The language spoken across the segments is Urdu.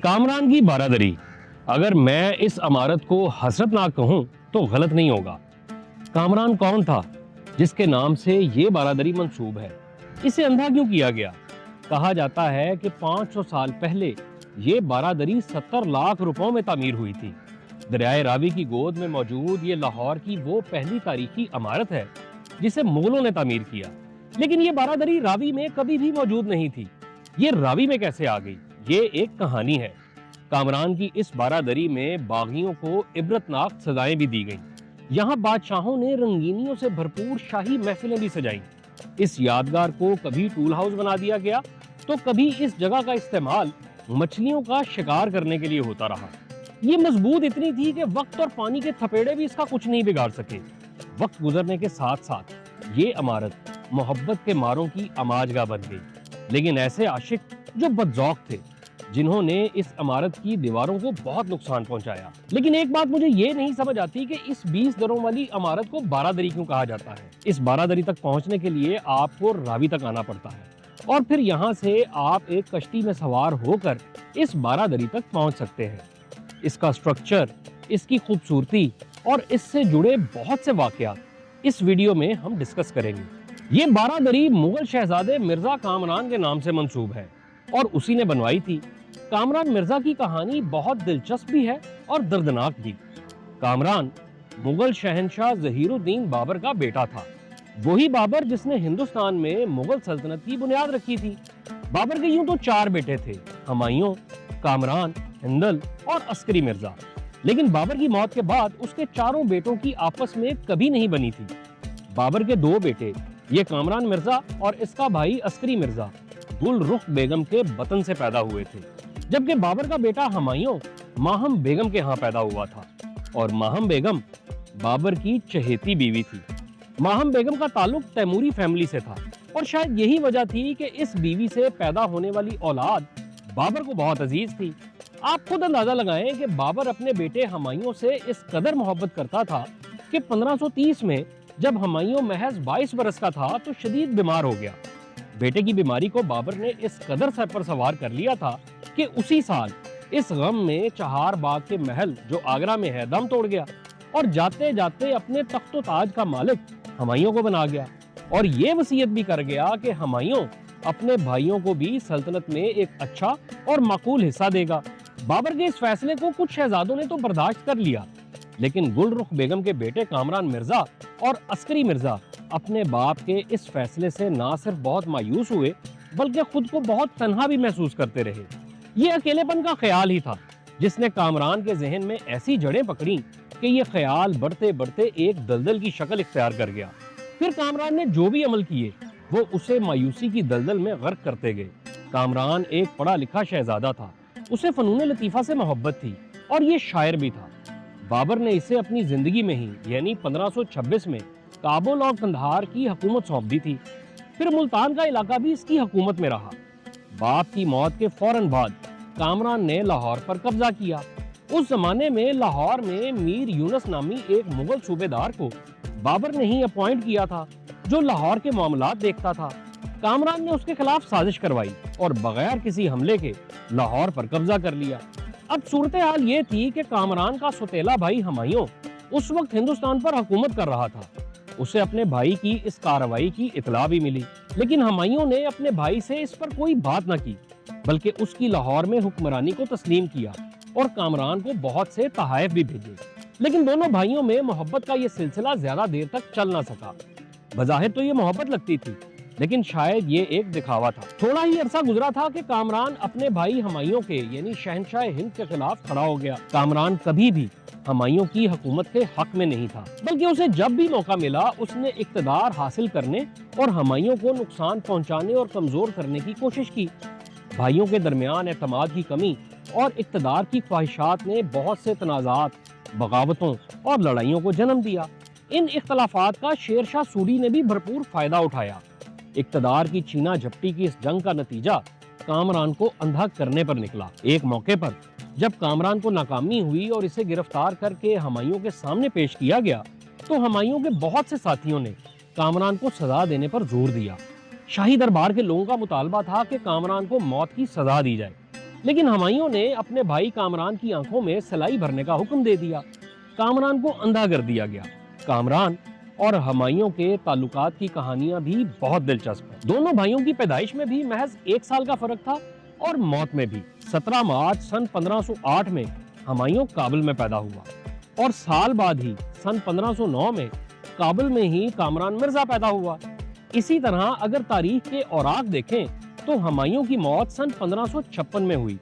کامران کی بارادری، اگر میں اس عمارت کو حسرت ناک کہوں تو غلط نہیں ہوگا۔ کامران کون تھا جس کے نام سے یہ بارادری منسوب ہے؟ اسے اندھا کیوں کیا گیا؟ کہا جاتا ہے کہ 500 سال پہلے یہ بارادری 70 لاکھ روپوں میں تعمیر ہوئی تھی۔ دریائے راوی کی گود میں موجود یہ لاہور کی وہ پہلی تاریخی عمارت ہے جسے مغلوں نے تعمیر کیا، لیکن یہ بارادری راوی میں کبھی بھی موجود نہیں تھی۔ یہ راوی میں کیسے آ گئی؟ یہ ایک کہانی ہے۔ کامران کی اس بارادری میں باغیوں کو عبرتناک سزائیں بھی دی گئیں۔ یہاں بادشاہوں نے رنگینیوں سے بھرپور شاہی محفلیں بھی سجائیں۔ اس یادگار کو کبھی ٹول ہاؤس بنا دیا گیا تو کبھی اس جگہ کا استعمال مچھلیوں کا شکار کرنے کے لیے ہوتا رہا۔ یہ مضبوط اتنی تھی کہ وقت اور پانی کے تھپیڑے بھی اس کا کچھ نہیں بگاڑ سکے۔ وقت گزرنے کے ساتھ ساتھ یہ عمارت محبت کے ماروں کی آماجگاہ بن گئی، لیکن ایسے عاشق جو بدذوق تھے جنہوں نے اس عمارت کی دیواروں کو بہت نقصان پہنچایا۔ لیکن ایک بات مجھے یہ نہیں سمجھ آتی کہ اس 20 دروں والی عمارت کو بارادری کیوں کہا جاتا ہے؟ اس بارادری تک پہنچنے کے لیے آپ کو راوی تک آنا پڑتا ہے اور پھر یہاں سے آپ ایک کشتی میں سوار ہو کر اس بارادری تک پہنچ سکتے ہیں۔ اس کا سٹرکچر، اس کی خوبصورتی اور اس سے جڑے بہت سے واقعات اس ویڈیو میں ہم ڈسکس کریں گے۔ یہ بارادری مغل شہزادے مرزا کامران کے نام سے منسوب ہے اور اسی نے بنوائی تھی۔ کامران مرزا کی کہانی بہت دلچسپ بھی ہے اور دردناک بھی۔ کامران مغل شہنشاہ ظہیر الدین بابر کا بیٹا تھا، وہی بابر جس نے ہندوستان میں مغل سلطنت کی بنیاد رکھی تھی۔ بابر کے یوں تو 4 بیٹے تھے، ہمایوں، کامران، ہندل اور عسکری مرزا، لیکن بابر کی موت کے بعد اس کے 4 بیٹوں کی آپس میں کبھی نہیں بنی تھی۔ بابر کے 2 بیٹے، یہ کامران مرزا اور اس کا بھائی عسکری مرزا، گل رخ بیگم کے بطن سے پیدا ہوئے تھے، جبکہ بابر کا بیٹا ہمایوں ماہم بیگم کے ہاں پیدا ہوا تھا، اور ماہم بیگم بابر کی چہیتی بیوی تھی۔ ماہم بیگم کا تعلق تیموری فیملی سے تھا اور شاید یہی وجہ تھی کہ اس بیوی سے پیدا ہونے والی اولاد بابر کو بہت عزیز تھی۔ آپ خود اندازہ لگائیں کہ بابر اپنے بیٹے ہمایوں سے اس قدر محبت کرتا تھا کہ 1530 میں جب ہمایوں محض 22 برس کا تھا تو شدید بیمار ہو گیا۔ بیٹے کی بیماری کو بابر نے اس قدر سر پر سوار کر لیا تھا کہ اسی سال اس غم میں چہار باغ کے محل جو آگرہ میں ہے دم توڑ گیا اور جاتے جاتے اپنے تخت و تاج کا مالک ہمایوں کو بنا گیا، اور یہ وصیت بھی کر گیا کہ ہمایوں اپنے بھائیوں کو بھی سلطنت میں ایک اچھا اور معقول حصہ دے گا۔ بابر کے اس فیصلے کو کچھ شہزادوں نے تو برداشت کر لیا، لیکن گل رخ بیگم کے بیٹے کامران مرزا اور عسکری مرزا اپنے باپ کے اس فیصلے سے نہ صرف بہت مایوس ہوئے بلکہ خود کو بہت تنہا بھی محسوس کرتے رہے۔ یہ اکیلے پن کا خیال ہی تھا جس نے کامران کے ذہن میں ایسی جڑیں پکڑیں کہ یہ خیال بڑھتے بڑھتے ایک دلدل کی شکل اختیار کر گیا۔ پھر کامران نے جو بھی عمل کیے وہ اسے مایوسی کی دلدل میں غرق کرتے گئے۔ کامران ایک پڑھا لکھا شہزادہ تھا، اسے فنون لطیفہ سے محبت تھی اور یہ شاعر بھی تھا۔ بابر نے اسے اپنی زندگی میں ہی یعنی 1526 میں کابل اور قندھار کی حکومت سونپ دی تھی۔ پھر ملتان کا علاقہ بھی اس کی حکومت میں رہا۔ باپ کی موت کے فوراً بعد کامران نے لاہور پر قبضہ کیا۔ اس زمانے میں لاہور میں میر یونس نامی ایک مغل صوبے دار کو بابر نے ہی اپوائنٹ کیا تھا جو لاہور کے معاملات دیکھتا تھا۔ کامران نے اس کے خلاف سازش کروائی اور بغیر کسی حملے کے لاہور پر قبضہ کر لیا۔ اب صورتحال یہ تھی کہ کامران کا سوتیلا بھائی ہمایوں اس وقت ہندوستان پر حکومت کر رہا تھا۔ اسے اپنے بھائی کی اس کارروائی کی اطلاع بھی ملی، لیکن ہمایوں نے اپنے بھائی سے اس پر کوئی بات نہ کی بلکہ اس کی لاہور میں حکمرانی کو تسلیم کیا اور کامران کو بہت سے تحائف بھی بھیجے۔ لیکن دونوں بھائیوں میں محبت کا یہ سلسلہ زیادہ دیر تک چل نہ سکا۔ بظاہر تو یہ محبت لگتی تھی، لیکن شاید یہ ایک دکھاوا تھا۔ تھوڑا ہی عرصہ گزرا تھا کہ کامران اپنے بھائی ہمایوں کے یعنی شہنشاہ ہند کے خلاف کھڑا ہو گیا۔ کامران کبھی بھی ہمایوں کی حکومت کے حق میں نہیں تھا، بلکہ اسے جب بھی موقع ملا اس نے اقتدار حاصل کرنے اور ہمایوں کو نقصان پہنچانے اور کمزور کرنے کی کوشش کی۔ بھائیوں کے درمیان اعتماد کی کمی اور اقتدار کی خواہشات نے بہت سے تنازعات، بغاوتوں اور لڑائیوں کو جنم دیا۔ ان اختلافات کا شیر شاہ سوری نے بھی بھرپور فائدہ اٹھایا۔ اقتدار کی چھینا جھپٹی کی اس جنگ کا نتیجہ کامران کو اندھا کرنے پر نکلا۔ ایک موقع پر جب کامران کو ناکامی ہوئی اور اسے گرفتار کر کے ہمایوں کے سامنے پیش کیا گیا تو ہمایوں کے بہت سے ساتھیوں نے کامران کو سزا دینے پر زور دیا۔ شاہی دربار کے لوگوں کا مطالبہ تھا کہ کامران کو موت کی سزا دی جائے، لیکن ہمایوں نے اپنے بھائی کامران کی آنکھوں میں سلائی بھرنے کا حکم دے دیا۔ کامران کو اندھا کر دیا گیا۔ کامران اور ہمایوں کے تعلقات کی کہانیاں بھی بہت دلچسپ ہیں۔ دونوں بھائیوں کی پیدائش میں بھی محض 1 سال کا فرق تھا اور موت میں بھی۔ 17 مارچ سن 1508 میں ہمایوں کابل میں پیدا ہوا اور سال بعد ہی سن 1509 میں کابل میں ہی کامران مرزا پیدا ہوا۔ اسی طرح اگر تاریخ کے اوراق دیکھیں تو ہمایوں کی موت سن 1556 میں ہوئی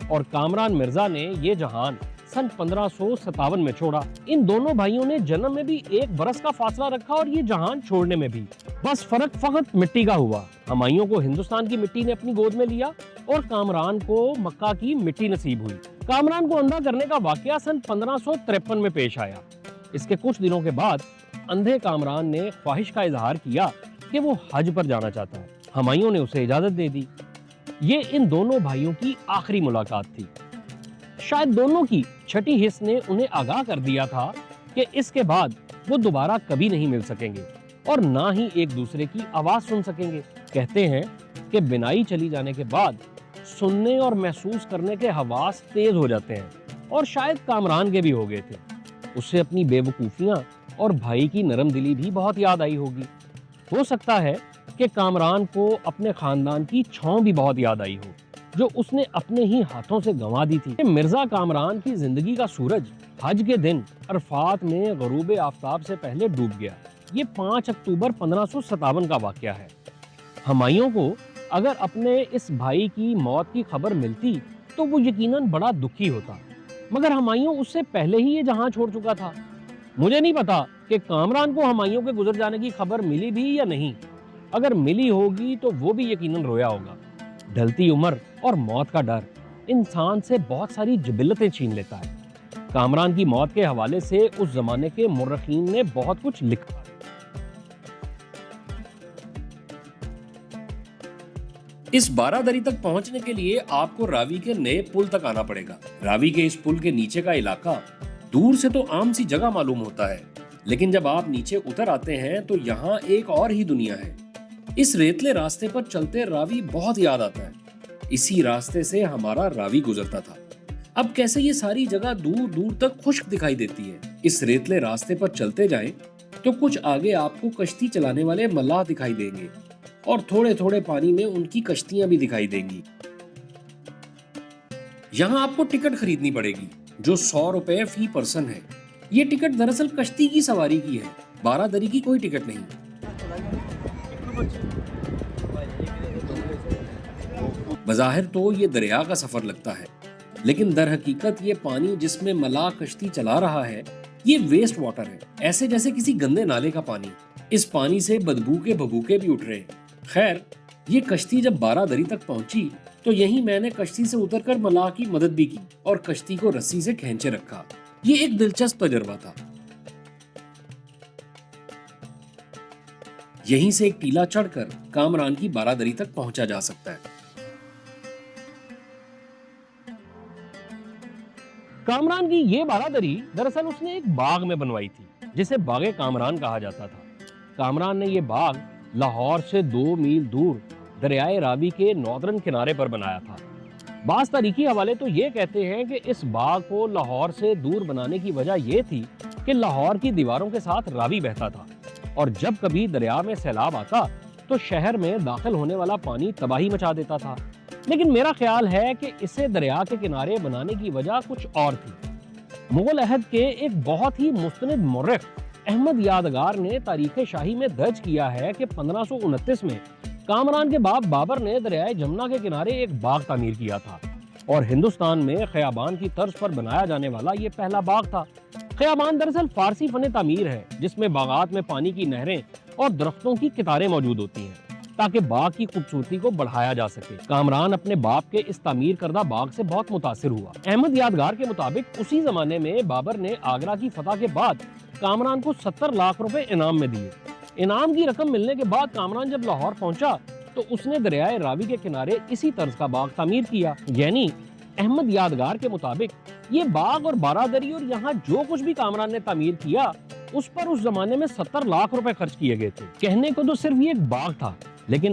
اور کامران مرزا نے یہ جہان سن 1557 میں چھوڑا۔ ان دونوں بھائیوں نے جنم میں بھی 1 برس کا فاصلہ رکھا اور یہ جہان چھوڑنے میں بھی۔ بس فرق فقط مٹی کا ہوا۔ ہمایوں کو ہندوستان کی مٹی نے اپنی گود میں لیا اور کامران کو مکہ کی مٹی نصیب ہوئی۔ کامران کو اندھا کرنے کا واقعہ سن 1553 میں پیش آیا۔ اس کے کچھ دنوں کے بعد اندھے کامران نے خواہش کا اظہار کیا کہ وہ حج پر جانا چاہتا ہے۔ ہمایوں نے اسے اجازت دے دی۔ یہ ان دونوں بھائیوں کی آخری ملاقات تھی۔ شاید دونوں کی چھٹی حس نے انہیں آگاہ کر دیا تھا کہ اس کے بعد وہ دوبارہ کبھی نہیں مل سکیں گے اور نہ ہی ایک دوسرے کی آواز سن سکیں گے۔ کہتے ہیں کہ بینائی چلی جانے کے بعد سننے اور محسوس کرنے کے حواس تیز ہو جاتے ہیں اور شاید کامران کے بھی ہو گئے تھے۔ اسے اپنی بے وقوفیاں اور بھائی کی نرم دلی بھی بہت یاد آئی ہوگی۔ ہو سکتا ہے کہ کامران کو اپنے خاندان کی چھاؤں بھی بہت یاد آئی ہو جو اس نے اپنے ہی ہاتھوں سے گنوا دی تھی۔ مرزا کامران کی زندگی کا سورج حج کے دن عرفات میں غروب آفتاب سے پہلے ڈوب گیا۔ یہ 5 اکتوبر 1557 کا واقعہ ہے۔ ہمایوں کو اگر اپنے اس بھائی کی موت کی خبر ملتی تو وہ یقیناً بڑا دکھی ہوتا، مگر ہمایوں اس سے پہلے ہی یہ جہاں چھوڑ چکا تھا۔ مجھے نہیں پتا کہ کامران کو ہمایوں کے گزر جانے کی خبر ملی بھی یا نہیں۔ اگر ملی ہوگی تو وہ بھی یقیناً رویا ہوگا۔ ڈھلتی عمر اور موت کا ڈر انسان سے بہت ساری جبلتیں چھین لیتا ہے۔ کامران کی موت کے حوالے سے اس زمانے کے مورخین نے بہت کچھ لکھا۔ اس بارہ دری تک پہنچنے کے لیے آپ کو راوی کے نئے پل تک آنا پڑے گا۔ راوی کے اس پل کے نیچے کا علاقہ دور سے تو عام سی جگہ معلوم ہوتا ہے، لیکن جب آپ نیچے اتر آتے ہیں تو یہاں ایک اور ہی دنیا ہے۔ اس ریتلے راستے پر چلتے راوی بہت یاد آتا ہے۔ اسی راستے سے ہمارا راوی گزرتا تھا۔ اب کیسے یہ ساری جگہ دور دور تک خشک دکھائی دیتی ہے۔ اس ریتلے راستے پر چلتے جائیں تو کچھ آگے آپ کو کشتی چلانے والے ملاح دکھائی دیں گے اور تھوڑے تھوڑے پانی میں ان کی کشتیاں بھی دکھائی دیں گی۔ یہاں آپ کو ٹکٹ خریدنی پڑے گی جو 100 روپے فی پرسن ہے۔ یہ ٹکٹ دراصل کشتی کی سواری کی ہے، بارہ دری کی کوئی ٹکٹ نہیں۔ بظاہر تو یہ دریا کا سفر لگتا ہے، لیکن در حقیقت یہ پانی جس میں ملاح کشتی چلا رہا ہے یہ ویسٹ واٹر ہے، ایسے جیسے کسی گندے نالے کا پانی۔ اس پانی سے بدبو کے بھبوکے بھی اٹھ رہے ہیں۔ خیر، یہ کشتی جب بارہ دری تک پہنچی تو یہیں میں نے کشتی سے اتر کر ملاح کی مدد بھی کی اور کشتی کو رسی سے کھینچے رکھا۔ یہ ایک دلچسپ تجربہ تھا۔ یہیں سے ایک ٹیلا چڑھ کر کامران کی بارہ دری تک پہنچا جا سکتا ہے۔ کامران کی یہ بارہ دری دراصل اس نے ایک باغ میں بنوائی تھی جسے باغ کامران کہا جاتا تھا۔ کامران نے یہ باغ لاہور سے 2 میل دور دریائے راوی کے ناردرن کنارے پر بنایا تھا۔ بعض تاریخی حوالے تو یہ کہتے ہیں کہ اس باغ کو لاہور سے دور بنانے کی وجہ یہ تھی کہ لاہور کی دیواروں کے ساتھ راوی بہتا تھا اور جب کبھی دریا میں سیلاب آتا تو شہر میں داخل ہونے والا پانی تباہی مچا دیتا تھا۔ لیکن میرا خیال ہے کہ اسے دریا کے کنارے بنانے کی وجہ کچھ اور تھی۔ مغل عہد کے ایک بہت ہی مستند مورخ احمد یادگار نے تاریخ شاہی میں درج کیا ہے کہ 1529 میں کامران کے باپ بابر نے دریائے جمنا کے کنارے ایک باغ تعمیر کیا تھا اور ہندوستان میں خیابان کی طرز پر بنایا جانے والا یہ پہلا باغ تھا۔ خیابان دراصل فارسی فن تعمیر ہے جس میں باغات میں پانی کی نہریں اور درختوں کی قطاریں موجود ہوتی ہیں تاکہ باغ کی خوبصورتی کو بڑھایا جا سکے۔ کامران اپنے باپ کے اس تعمیر کردہ باغ سے بہت متاثر ہوا۔ احمد یادگار کے مطابق اسی زمانے میں بابر نے آگرہ کی فتح کے بعد کامران کو 70 لاکھ روپے انعام میں دیے۔ انعام کی رقم ملنے کے بعد کامران جب لاہور پہنچا تو اس نے دریائے راوی کے کنارے اسی طرز کا باغ تعمیر کیا۔ یعنی احمد یادگار کے مطابق یہ باغ اور بارہ دری اور یہاں جو کچھ بھی کامران نے تعمیر کیا اس پر اس زمانے میں 70 لاکھ روپے خرچ کیے گئے تھے۔ کہنے کو تو صرف یہ ایک باغ تھا، لیکن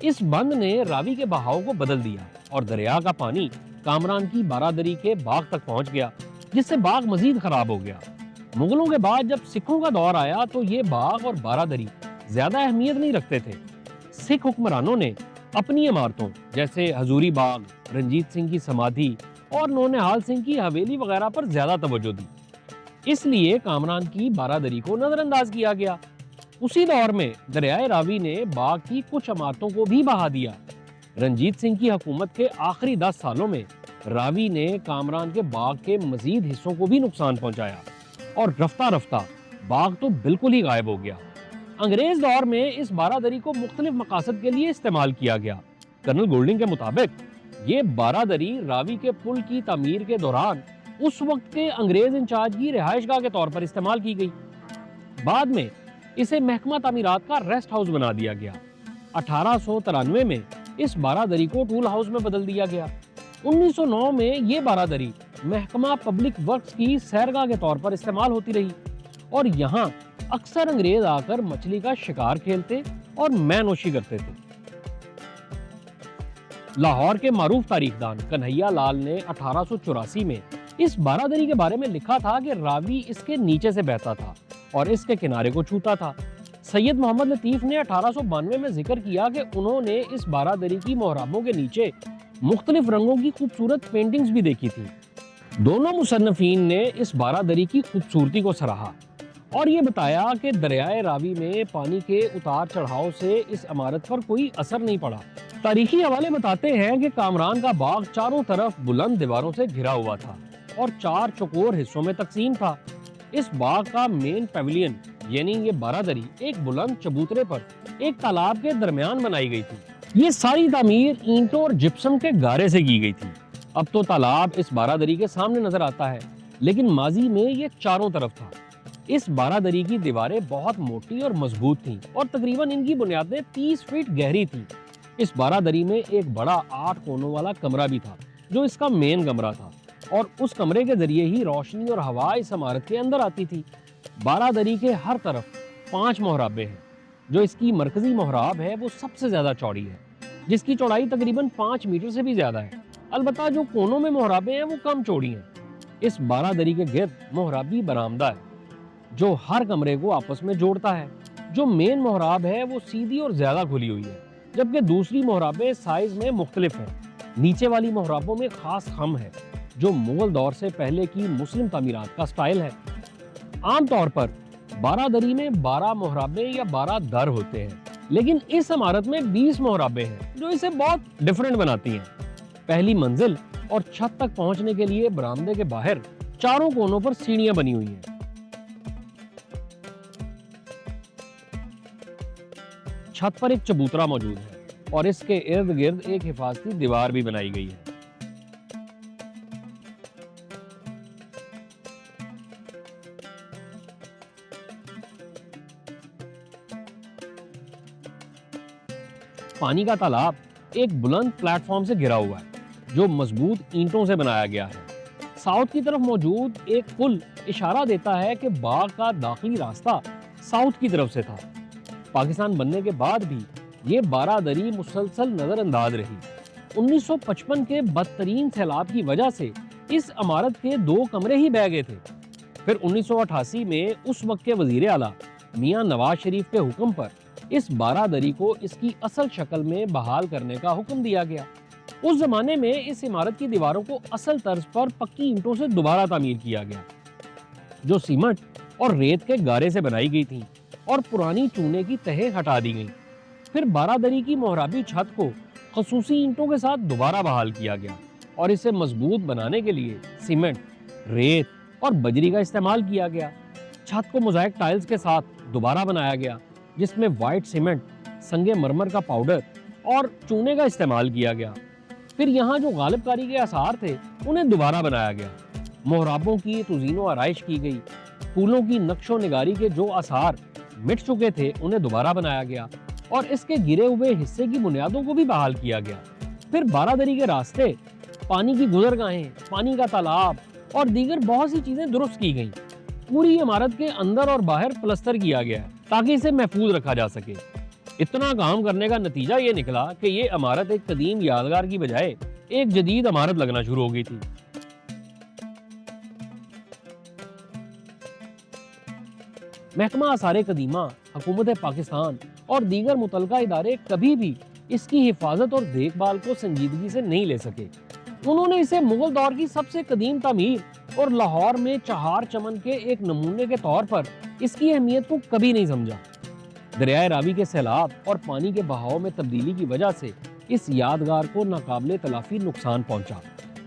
اس بند نے راوی کے بہاؤ کو بدل دیا اور دریا کا پانی کامران کی بارادری کے باغ تک پہنچ گیا، جس سے باغ مزید خراب ہو گیا۔ مغلوں کے بعد جب سکھوں کا دور آیا تو یہ باغ اور بارادری زیادہ اہمیت نہیں رکھتے تھے۔ سکھ حکمرانوں نے اپنی عمارتوں جیسے حضوری باغ، رنجیت سنگھ کی سمادھی اور نونہال سنگھ کی حویلی وغیرہ پر زیادہ توجہ دی، اس لیے کامران کی بارادری کو نظر انداز کیا گیا۔ اسی دور میں دریائے راوی نے باغ کی کچھ عمارتوں کو بھی بہا دیا۔ رنجیت سنگھ کی حکومت کے آخری 10 سالوں میں راوی نے کامران کے باغ کے مزید حصوں کو بھی نقصان پہنچایا اور رفتہ رفتہ باغ تو بالکل ہی غائب ہو گیا۔ انگریز دور میں اس بارادری کو مختلف مقاصد کے لیے استعمال کیا گیا۔ کرنل گولڈنگ کے مطابق یہ بارادری راوی کے پل کی تعمیر کے دوران اس وقت کے انگریز انچارج کی رہائش گاہ کے طور پر استعمال کی گئی۔ بعد میں اسے محکمہ تعمیرات کا ریسٹ ہاؤس بنا دیا گیا۔ 1893 میں اس بارادری کو ٹول ہاؤس میں بدل دیا گیا۔ 1909 میں یہ بارادری محکمہ پبلک ورکس کی سیرگاہ کے طور پر استعمال ہوتی رہی اور یہاں اکثر انگریز آ کر مچھلی کا شکار کھیلتے اور مے نوشی کرتے تھے۔ لاہور کے معروف تاریخ دان کنہیا لال نے 1884 میں اس بارادری کے بارے میں لکھا تھا کہ راوی اس کے نیچے سے بہتا تھا اور اس کے کنارے کو چھوتا تھا۔ سید محمد لطیف نے 1892 میں ذکر کیا کہ انہوں نے اس بارادری کی محرابوں کے نیچے مختلف رنگوں کی خوبصورت پینٹنگز بھی دیکھی تھی۔ دونوں مصنفین نے اس بارادری کی خوبصورتی کو سراہا اور یہ بتایا کہ دریائے راوی میں پانی کے اتار چڑھاؤ سے اس عمارت پر کوئی اثر نہیں پڑا۔ تاریخی حوالے بتاتے ہیں کہ کامران کا باغ چاروں طرف بلند دیواروں سے گھرا ہوا تھا اور 4 چوکور حصوں میں تقسیم تھا۔ اس باغ کا مین پیویلین یعنی یہ بارادری ایک بلند چبوترے پر ایک تالاب کے درمیان بنائی گئی تھی۔ یہ ساری تعمیر اینٹوں اور جپسم کے گارے سے کی گئی تھی۔ اب تو تالاب اس بارادری کے سامنے نظر آتا ہے، لیکن ماضی میں یہ چاروں طرف تھا۔ اس بارادری کی دیواریں بہت موٹی اور مضبوط تھیں اور تقریباً ان کی بنیادیں 30 فٹ گہری تھیں۔ اس بارادری میں ایک بڑا 8 کونوں والا کمرہ بھی تھا جو اس کا مین کمرہ تھا اور اس کمرے کے ذریعے ہی روشنی اور ہوا اس عمارت کے اندر آتی تھی۔ بارادری کے ہر طرف 5 محرابیں ہیں۔ جو اس کی مرکزی محراب ہے وہ سب سے زیادہ چوڑی ہے، جس کی چوڑائی تقریباً 5 میٹر سے بھی زیادہ ہے۔ البتہ جو کونوں میں محرابیں ہیں وہ کم چوڑی ہیں۔ اس بارادری کے گرد محرابی برآمدہ ہے جو ہر کمرے کو آپس میں جوڑتا ہے۔ جو مین محراب ہے وہ سیدھی اور زیادہ کھلی ہوئی ہے، جبکہ دوسری محرابیں سائز میں مختلف ہیں۔ نیچے والی محرابوں میں خاص خم ہے جو مغل دور سے پہلے کی مسلم تعمیرات کا سٹائل ہے۔ عام طور پر بارادری میں 12 محرابیں یا 12 در ہوتے ہیں، لیکن اس عمارت میں 20 محرابیں ہیں جو اسے بہت ڈیفرنٹ بناتی ہیں۔ پہلی منزل اور چھت تک پہنچنے کے لیے برآمدے کے باہر چاروں کونوں پر سیڑھیاں بنی ہوئی ہیں۔ چھت پر ایک چبوترا موجود ہے اور اس کے ارد گرد ایک حفاظتی دیوار بھی بنائی گئی ہے۔ پانی کا تالاب ایک بلند پلیٹ فارم سے گھرا ہوا ہے جو مضبوط اینٹوں سے بنایا گیا ہے۔ ساؤتھ کی طرف موجود ایک پل اشارہ دیتا ہے کہ باغ کا داخلی راستہ ساؤتھ کی طرف سے تھا۔ پاکستان بننے کے بعد بھی یہ بارادری مسلسل نظر انداز رہی۔ 1955 کے بدترین سیلاب کی وجہ سے اس عمارت کے 2 کمرے ہی بہہ گئے تھے۔ پھر 1988 میں اس وقت کے وزیر اعلیٰ میاں نواز شریف کے حکم پر اس بارادری کو اس کی اصل شکل میں بحال کرنے کا حکم دیا گیا۔ اس زمانے میں اس عمارت کی دیواروں کو اصل طرز پر پکی اینٹوں سے دوبارہ تعمیر کیا گیا جو سیمنٹ اور ریت کے گارے سے بنائی گئی تھیں اور پرانی چونے کی تہیں ہٹا دی گئیں۔ پھر بارادری کی محرابی چھت کو خصوصی اینٹوں کے ساتھ دوبارہ بحال کیا گیا اور اسے مضبوط بنانے کے لیے سیمنٹ، ریت اور بجری کا استعمال کیا گیا۔ چھت کو موزائک ٹائلز کے ساتھ دوبارہ بنایا گیا جس میں وائٹ سیمنٹ، سنگ مرمر کا پاؤڈر اور چونے کا استعمال کیا گیا۔ پھر یہاں جو غالب کاری کے آثار تھے انہیں دوبارہ بنایا گیا۔ محرابوں کی تزئین و آرائش کی گئی۔ پھولوں کی نقش و نگاری کے جو آثار مٹ چکے تھے انہیں دوبارہ بنایا گیا اور اس کے گرے ہوئے حصے کی بنیادوں کو بھی بحال کیا گیا۔ پھر بارادری کے راستے، پانی کی گزرگاہیں، پانی کا تالاب اور دیگر بہت سی چیزیں درست کی گئیں۔ پوری عمارت کے اندر اور باہر پلستر کیا گیا ہے تاکہ اسے محفوظ رکھا جا سکے۔ اتنا کام کرنے کا نتیجہ یہ نکلا کہ یہ عمارت ایک قدیم یادگار کی بجائے ایک جدید عمارت لگنا شروع ہو گئی تھی۔ محکمہ آثار قدیمہ، حکومت پاکستان اور دیگر متعلقہ ادارے کبھی بھی اس کی حفاظت اور دیکھ بھال کو سنجیدگی سے نہیں لے سکے۔ انہوں نے اسے مغل دور کی سب سے قدیم تعمیر اور لاہور میں چہار چمن کے ایک نمونے کے طور پر اس کی اہمیت کو کبھی نہیں سمجھا۔ دریائے راوی کے سیلاب اور پانی کے بہاؤ میں تبدیلی کی وجہ سے اس یادگار کو ناقابل تلافی نقصان پہنچا۔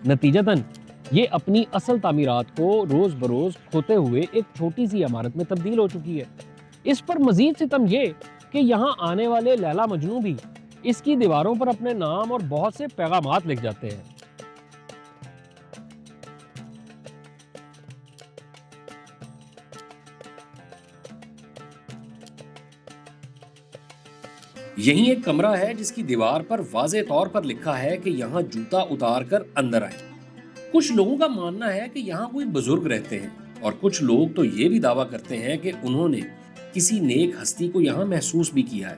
نتیجتاً یہ اپنی اصل تعمیرات کو روز بروز کھوتے ہوئے ایک چھوٹی سی عمارت میں تبدیل ہو چکی ہے۔ اس پر مزید ستم یہ کہ یہاں آنے والے لیلا مجنو بھی اس کی دیواروں پر اپنے نام اور بہت سے پیغامات لکھ جاتے ہیں۔ یہی ایک کمرہ ہے جس کی دیوار پر واضح طور پر لکھا ہے کہ یہاں جوتا اتار کر اندر آئیں۔ کچھ لوگوں کا ماننا ہے کہ یہاں کوئی بزرگ رہتے ہیں اور کچھ لوگ تو یہ بھی دعویٰ کرتے ہیں کہ انہوں نے کسی نیک ہستی کو یہاں محسوس بھی کیا ہے۔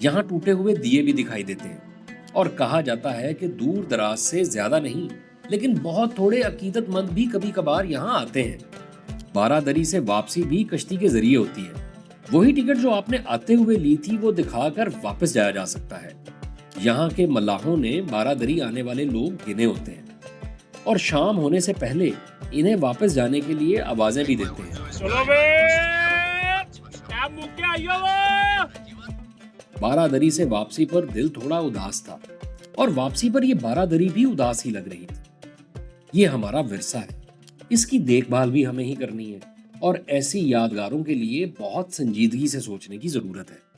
یہاں ٹوٹے ہوئے دیے بھی دکھائی دیتے ہیں اور کہا جاتا ہے کہ دور دراز سے زیادہ نہیں لیکن بہت تھوڑے عقیدت مند بھی کبھی کبھار یہاں آتے ہیں۔ بارہ دری سے واپسی بھی کشتی کے ذریعے ہوتی ہے۔ وہی ٹکٹ جو آپ نے آتے ہوئے لی تھی وہ دکھا کر واپس جایا جا سکتا ہے۔ یہاں کے ملاحوں نے بارہ دری آنے والے لوگ گنے ہوتے ہیں اور شام ہونے سے پہلے انہیں واپس جانے کے لیے آوازیں بھی دیتے ہیں۔ بارہ دری سے واپسی پر دل تھوڑا اداس تھا اور واپسی پر یہ بارہ دری بھی اداس ہی لگ رہی تھی۔ یہ ہمارا ورثہ ہے، اس کی دیکھ بھال بھی ہمیں ہی کرنی ہے اور ایسی یادگاروں کے لیے بہت سنجیدگی سے سوچنے کی ضرورت ہے۔